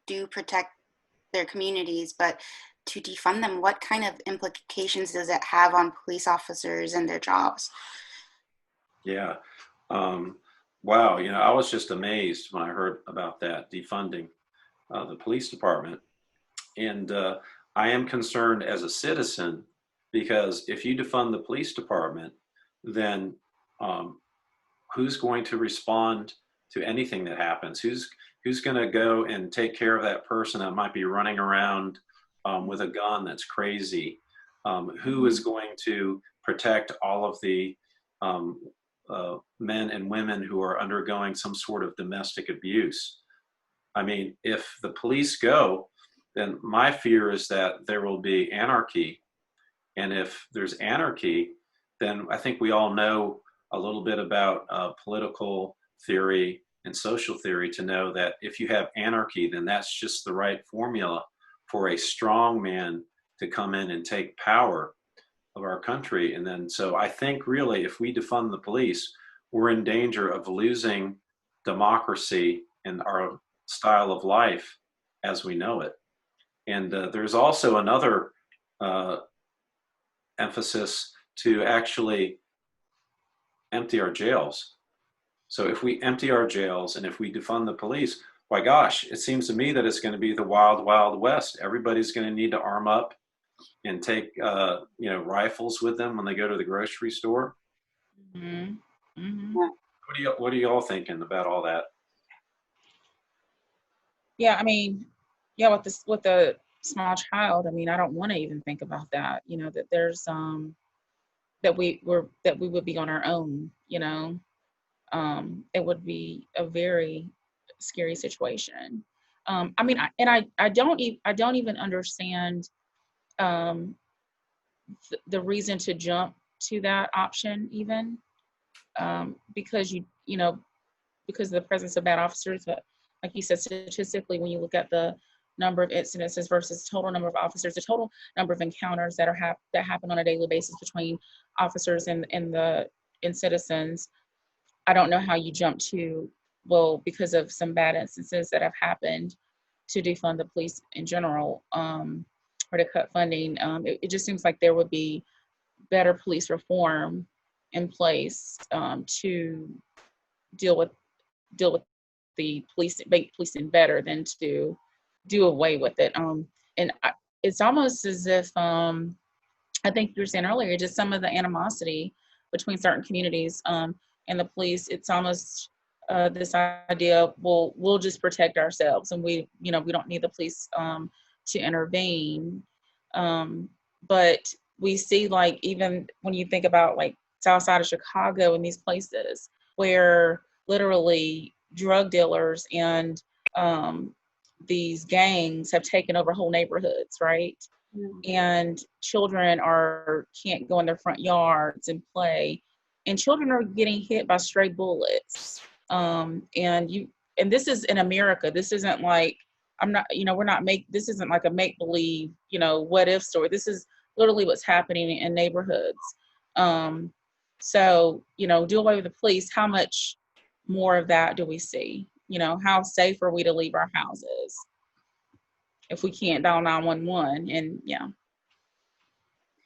do protect their communities, but to defund them, what kind of implications does it have on police officers and their jobs? Yeah. Um, wow. I was just amazed when I heard about that defunding the police department. And I am concerned as a citizen because if you defund the police department, then um, who's going to respond to anything that happens? Who's going to go and take care of that person that might be running around with a gun that's crazy? Who is going to protect all of the um, men and women who are undergoing some sort of domestic abuse? I mean, if the police go, then my fear is that there will be anarchy. And if there's anarchy, then I think we all know a little bit about political theory and social theory to know that if you have anarchy, then that's just the right formula for a strong man to come in and take power of our country. And then, so I think really, if we defund the police, we're in danger of losing democracy and our style of life as we know it. And there's also another uh, emphasis to actually empty our jails. So if we empty our jails and if we defund the police, my gosh, it seems to me that it's going to be the wild, wild west. Everybody's going to need to arm up and take, rifles with them when they go to the grocery store. Mhm. Mhm. What are y'all thinking about all that? Yeah, I mean, yeah, with the small child, I mean, I don't want to even think about that. That there's that we would be on our own. It would be a very scary situation. I mean, I don't even understand um, the reason to jump to that option even because because of the presence of bad officers. But like you said, statistically, when you look at the number of incidences versus total number of officers, the total number of encounters that that happen on a daily basis between officers and citizens, I don't know how you jump to, well, because of some bad instances that have happened, to defund the police in general, or to cut funding. It just seems like there would be better police reform in place to deal with deal with the police, make policing better than to do away with it. And it's almost as if I think you were saying earlier, just some of the animosity between certain communities and the police. It's almost this idea, well, we'll just protect ourselves, and we don't need the police to intervene. But we see, like, even when you think about like south side of Chicago and these places where literally drug dealers and these gangs have taken over whole neighborhoods, right? And children can't go in their front yards and play, and children are getting hit by stray bullets. And this is in America. This isn't like, I'm not, we're not this isn't like a make believe, what if story. This is literally what's happening in neighborhoods. So do away with the police. How much more of that do we see? How safe are we to leave our houses if we can't dial 911? And yeah.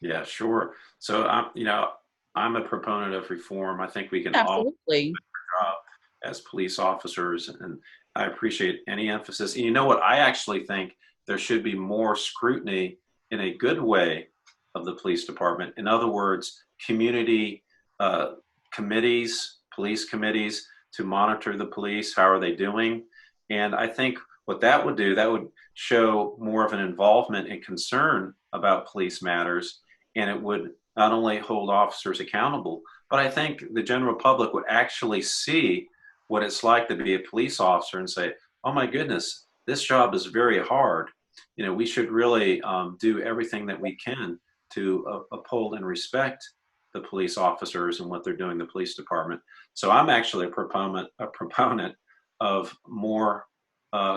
Yeah, sure. So I'm a proponent of reform. I think we can all Absolutely. job as police officers, and I appreciate any emphasis. And you know what? I actually think there should be more scrutiny in a good way of the police department. In other words, community uh, committees, police committees to monitor the police. How are they doing? And I think what that would do, that would show more of an involvement and concern about police matters, and it would not only hold officers accountable, but I think the general public would actually see what it's like to be a police officer and say, oh my goodness, this job is very hard. We should really do everything that we can to uphold and respect the police officers and what they're doing in the police department. So I'm actually a proponent of more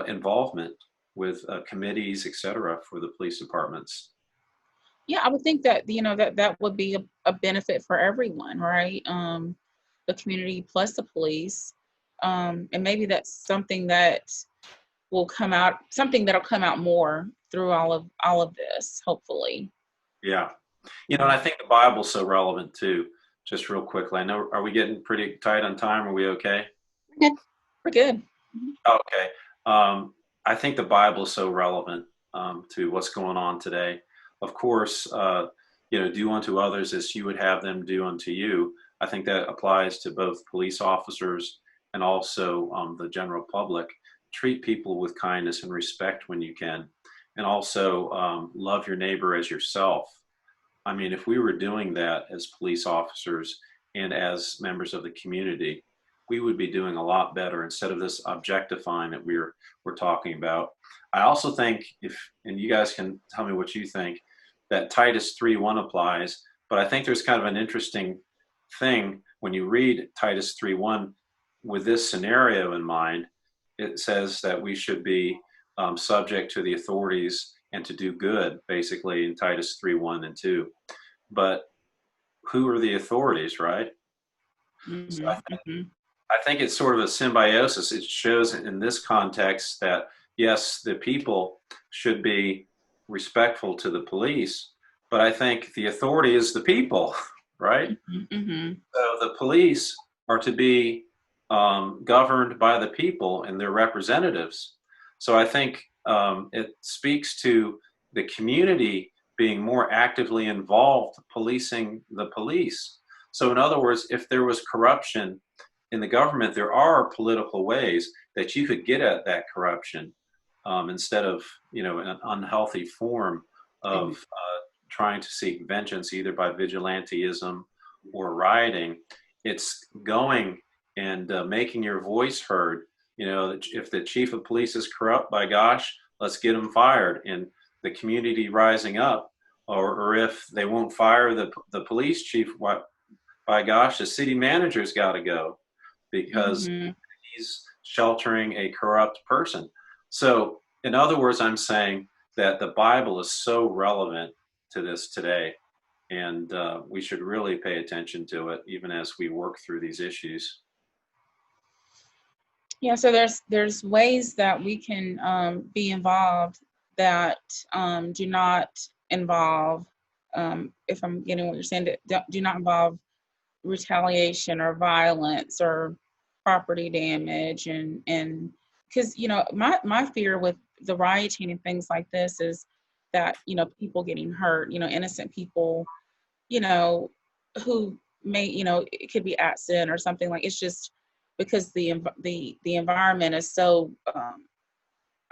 involvement with committees, et cetera, for the police departments. Yeah, I would think that, that would be a benefit for everyone, right? The community plus the police. And maybe that's something that that'll come out more through all of this, hopefully. Yeah. And I think the Bible's so relevant too. Just real quickly, I know, are we getting pretty tight on time? Are we okay? We're good. Okay. I think the Bible is so relevant to what's going on today. Of course, do unto others as you would have them do unto you. I think that applies to both police officers and also the general public. Treat people with kindness and respect when you can, and also love your neighbor as yourself. I mean, if we were doing that as police officers and as members of the community, we would be doing a lot better instead of this objectifying that we're talking about. I also think and you guys can tell me what you think, that Titus 3:1 applies, but I think there's kind of an interesting thing when you read Titus 3:1 with this scenario in mind. It says that we should be subject to the authorities and to do good, basically, in Titus 3:1 and 2. But who are the authorities, right? Mm-hmm, So I think it's sort of a symbiosis. It shows in this context that, yes, the people should be respectful to the police, but I think the authority is the people, right? Mm-hmm. So the police are to be governed by the people and their representatives. So I think it speaks to the community being more actively involved policing the police. So in other words, if there was corruption in the government, there are political ways that you could get at that corruption instead of, an unhealthy form of trying to seek vengeance either by vigilantism or rioting. It's going and making your voice heard. If the chief of police is corrupt, by gosh, let's get him fired. And the community rising up, or if they won't fire the police chief, by gosh, the city manager's got to go because he's sheltering a corrupt person. So in other words, I'm saying that the Bible is so relevant to this today, and we should really pay attention to it even as we work through these issues. Yeah, so there's ways that we can be involved that do not involve, if I'm getting what you're saying, do not involve retaliation or violence or property damage, and because my fear with the rioting and things like this is that people getting hurt, innocent people, who may, it could be accident or something. Like, it's just because the environment is so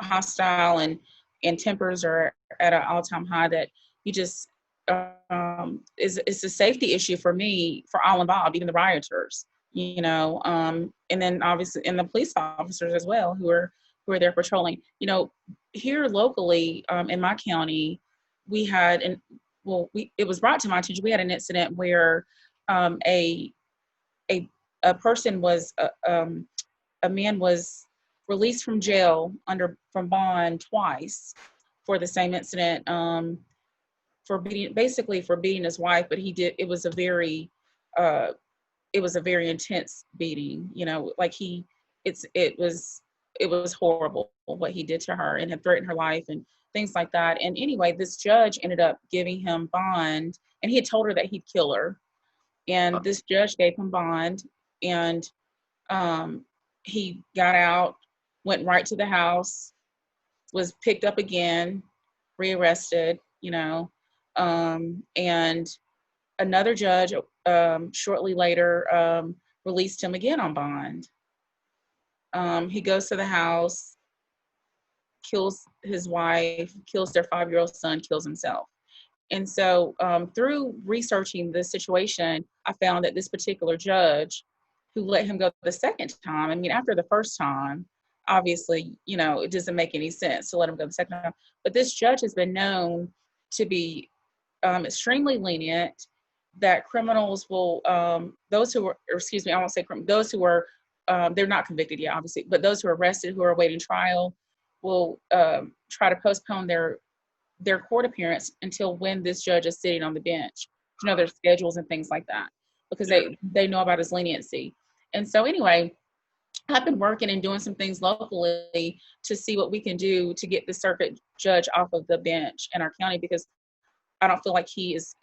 hostile, and tempers are at an all-time high, that you just it's a safety issue for me, for all involved, even the rioters, and then obviously, and the police officers as well, who are there patrolling. Here locally, in my county, we had, it was brought to my attention, we had an incident where a person was a man was released from jail from bond twice for the same incident, for beating his wife. But it was a very intense beating, like it was horrible what he did to her, and had threatened her life and things like that. And anyway, this judge ended up giving him bond, and he had told her that he'd kill her. And this judge gave him bond, and he got out, went right to the house, was picked up again, rearrested, and another judge shortly later released him again on bond. He goes to the house, kills his wife, kills their 5-year-old son, kills himself. And so through researching this situation, I found that this particular judge who let him go the second time, I mean, after the first time, obviously, it doesn't make any sense to let him go the second time. But this judge has been known to be extremely lenient that criminals will, those who were, or excuse me, I won't say those who are, they're not convicted yet, obviously, but those who are arrested, who are awaiting trial, will try to postpone their court appearance until when this judge is sitting on the bench, to know their schedules and things like that, because they know about his leniency. And so anyway, I've been working and doing some things locally to see what we can do to get the circuit judge off of the bench in our county, because I don't feel like he's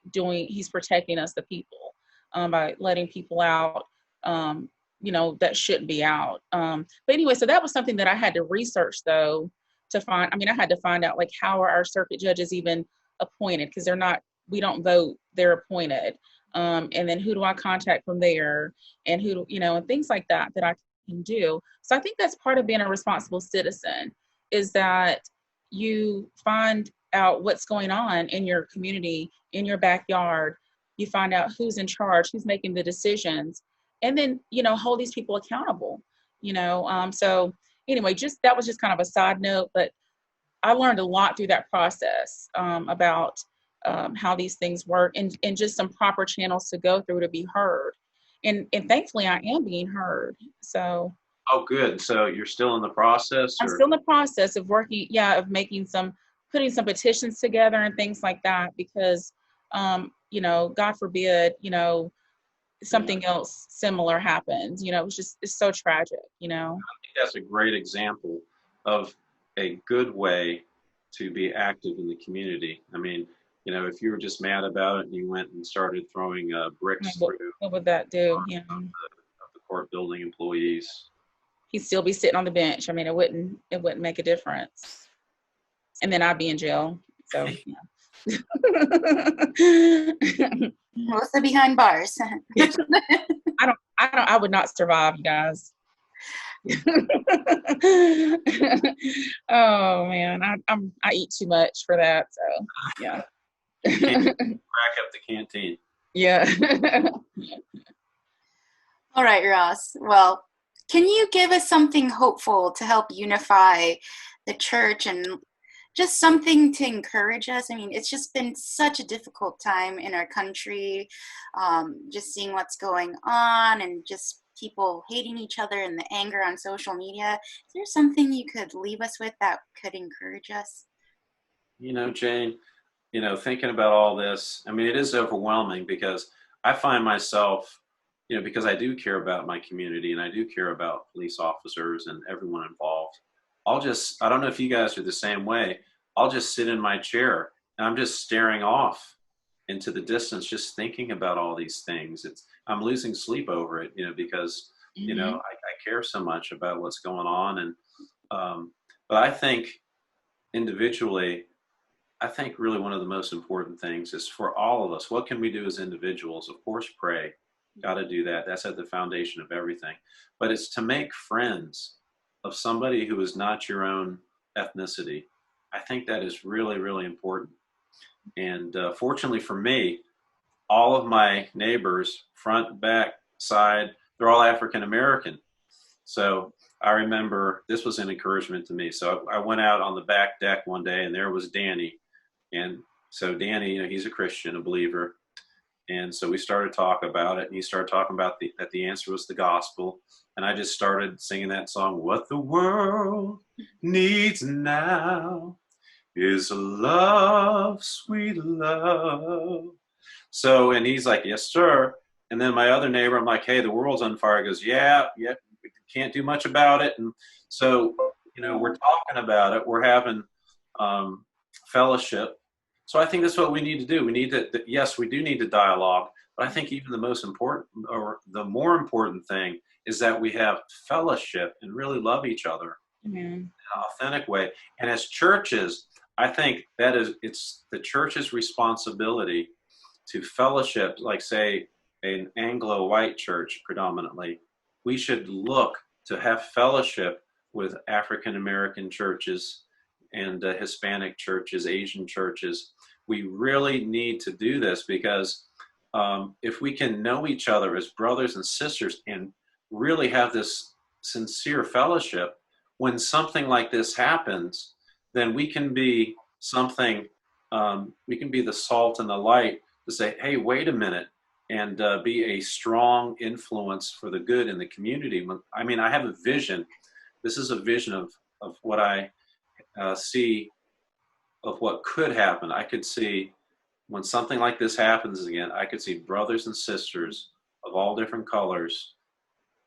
protecting us, the people, by letting people out, that shouldn't be out. But anyway, so that was something that I had to research, though, to find. I had to find out, like, how are our circuit judges even appointed? Because we don't vote, they're appointed. And then who do I contact from there? And and things like that I can do. So I think that's part of being a responsible citizen, is that you find out what's going on in your community, in your backyard. You find out who's in charge, who's making the decisions, and then, hold these people accountable, so anyway, that was just kind of a side note, but I learned a lot through that process, about how these things work, and just some proper channels to go through to be heard. And thankfully I am being heard. So. Oh, good. So you're still in the process? I'm still in the process of working, of putting some petitions together and things like that, because, God forbid, something else similar happens, it's so tragic, I think that's a great example of a good way to be active in the community. If you were just mad about it and you went and started throwing bricks through, what would that do? of the court building employees, he'd still be sitting on the bench. It wouldn't make a difference. And then I'd be in jail. So yeah. Mostly behind bars. I would not survive, you guys. Oh man, I eat too much for that. So yeah. Crack up the canteen. Yeah. All right, Ross. Well, can you give us something hopeful to help unify the church, and just something to encourage us? It's just been such a difficult time in our country, just seeing what's going on and just people hating each other and the anger on social media. Is there something you could leave us with that could encourage us? Jane, thinking about all this, it is overwhelming, because I find myself, because I do care about my community and I do care about police officers and everyone involved. I don't know if you guys are the same way. I'll just sit in my chair and I'm just staring off into the distance, just thinking about all these things. I'm losing sleep over it, because, I care so much about what's going on. And, but I think individually, really one of the most important things is for all of us, what can we do as individuals? Of course, pray. Got to do that. That's at the foundation of everything. But it's to make friends of somebody who is not your own ethnicity. I think that is really, really important. And fortunately for me, all of my neighbors, front, back, side, they're all African American. So I remember this was an encouragement to me. So I went out on the back deck one day, and there was Danny. And so Danny, he's a Christian, a believer. And so we started talking about it, and he started talking about that the answer was the gospel. And I just started singing that song, "What the world needs now is love, sweet love." So, and he's like, "Yes, sir." And then my other neighbor, I'm like, "Hey, the world's on fire." He goes, yeah, we can't do much about it. And so, we're talking about it. We're having fellowship. So I think that's what we need to do. We need to, yes, we do need to dialogue, but I think even the most important, or the more important thing, is that we have fellowship and really love each other in an authentic way. And as churches, I think it's the church's responsibility to fellowship, like say an Anglo-white church predominantly. We should look to have fellowship with African American churches and Hispanic churches, Asian churches. We really need to do this, because if we can know each other as brothers and sisters and really have this sincere fellowship, when something like this happens, then we can be something, we can be the salt and the light to say, hey, wait a minute, and be a strong influence for the good in the community. I mean, I have a vision. This is a vision of what I see of what could happen. I could see when something like this happens again, I could see brothers and sisters of all different colors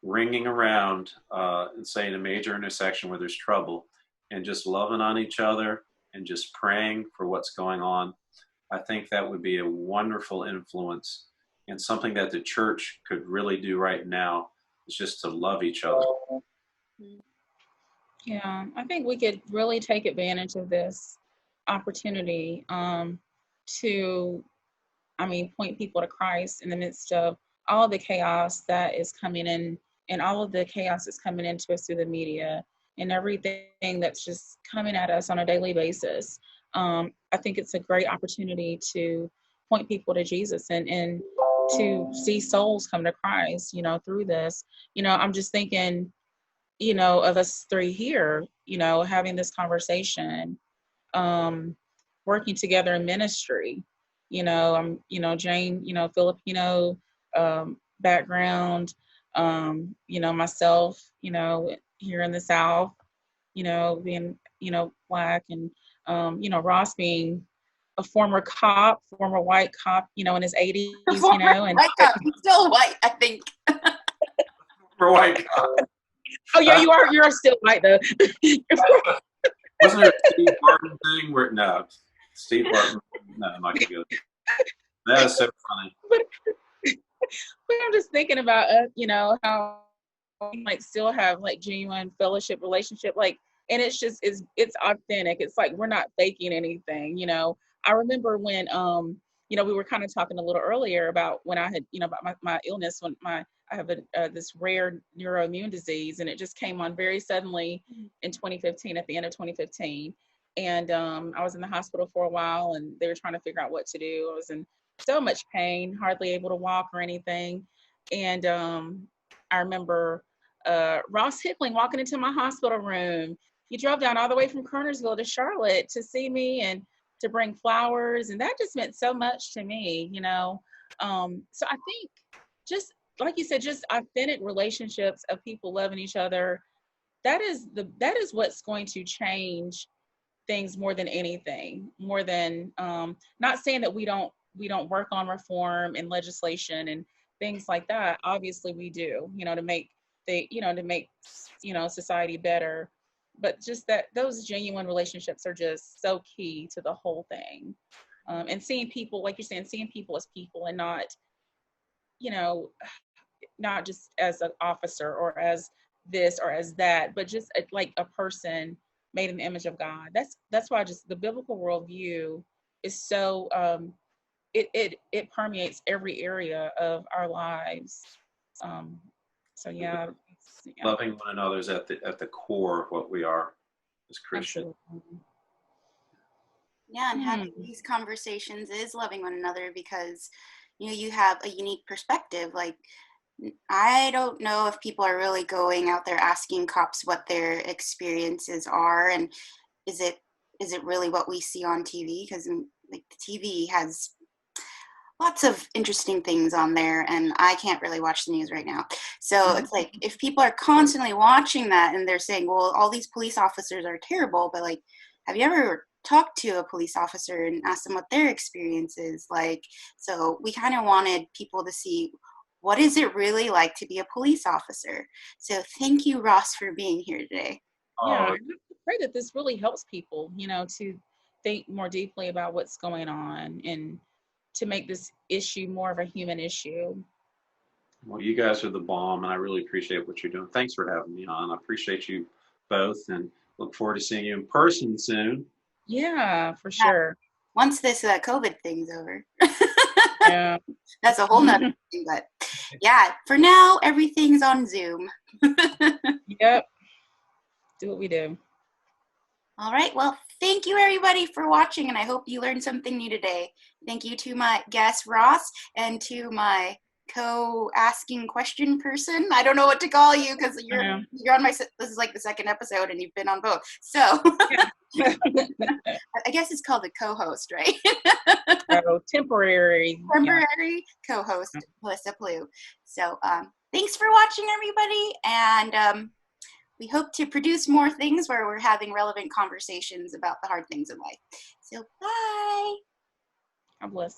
ringing around and saying a major intersection where there's trouble and just loving on each other and just praying for what's going on. I think that would be a wonderful influence and something that the church could really do right now is just to love each other. Yeah, I think we could really take advantage of this opportunity to, point people to Christ in the midst of all the chaos that is coming in, and all of the chaos that's coming into us through the media and everything that's just coming at us on a daily basis. I think it's a great opportunity to point people to Jesus and to see souls come to Christ, through this. I'm just thinking, of us three here, having this conversation, working together in ministry. Jane, Filipino background, myself, here in the South, being, Black, and, Ross being a former cop, former white cop, in his 80s, and white cop. He's still white, I think. For white cop. Oh yeah, you're still white though. Wasn't there a Steve Martin thing where Steve Martin? No, I'm not gonna go. That is so funny. But I'm just thinking about how we might still have like genuine fellowship relationship, and it's just it's authentic. It's like we're not faking anything. I remember when we were kind of talking a little earlier about when I had about my illness, when I have this rare neuroimmune disease, and it just came on very suddenly in 2015, at the end of 2015. And I was in the hospital for a while, and they were trying to figure out what to do. I was in so much pain, hardly able to walk or anything. And I remember Ross Hickling walking into my hospital room. He drove down all the way from Kernersville to Charlotte to see me and to bring flowers. And that just meant so much to me, So I think, just like you said, just authentic relationships of people loving each other. That is what's going to change things more than anything. More than not saying that we don't work on reform and legislation and things like that. Obviously, we do. To make society better. But just that those genuine relationships are just so key to the whole thing. And seeing people, like you're saying, seeing people as people and not, not just as an officer or as this or as that, but just like a person made in the image of God. That's why just the biblical worldview is so it permeates every area of our lives. So yeah, Loving one another is at the core of what we are as Christians. Absolutely. Yeah, and having these conversations is loving one another because, you have a unique perspective. Like, I don't know if people are really going out there asking cops what their experiences are, and is it really what we see on TV? Because like the TV has lots of interesting things on there, and I can't really watch the news right now. So it's like, if people are constantly watching that and they're saying, well, all these police officers are terrible, but like, have you ever talked to a police officer and asked them what their experience is like? So we kind of wanted people to see, what is it really like to be a police officer? So thank you, Ross, for being here today. Yeah, I pray that this really helps people, to think more deeply about what's going on and to make this issue more of a human issue. Well, you guys are the bomb, and I really appreciate what you're doing. Thanks for having me on. I appreciate you both, and look forward to seeing you in person soon. Yeah, for sure. Once this COVID thing's over. Yeah. That's a whole nother thing, but yeah, for now, everything's on Zoom. Yep. Do what we do. All right. Well, thank you everybody for watching, and I hope you learned something new today. Thank you to my guest, Ross, and to my co-asking question person. I don't know what to call you because you're on my. This is like the second episode, and you've been on both. So I guess it's called the co-host, right? So temporary co-host, Melissa Pellew. So thanks for watching, everybody, and we hope to produce more things where we're having relevant conversations about the hard things in life. So bye. God bless.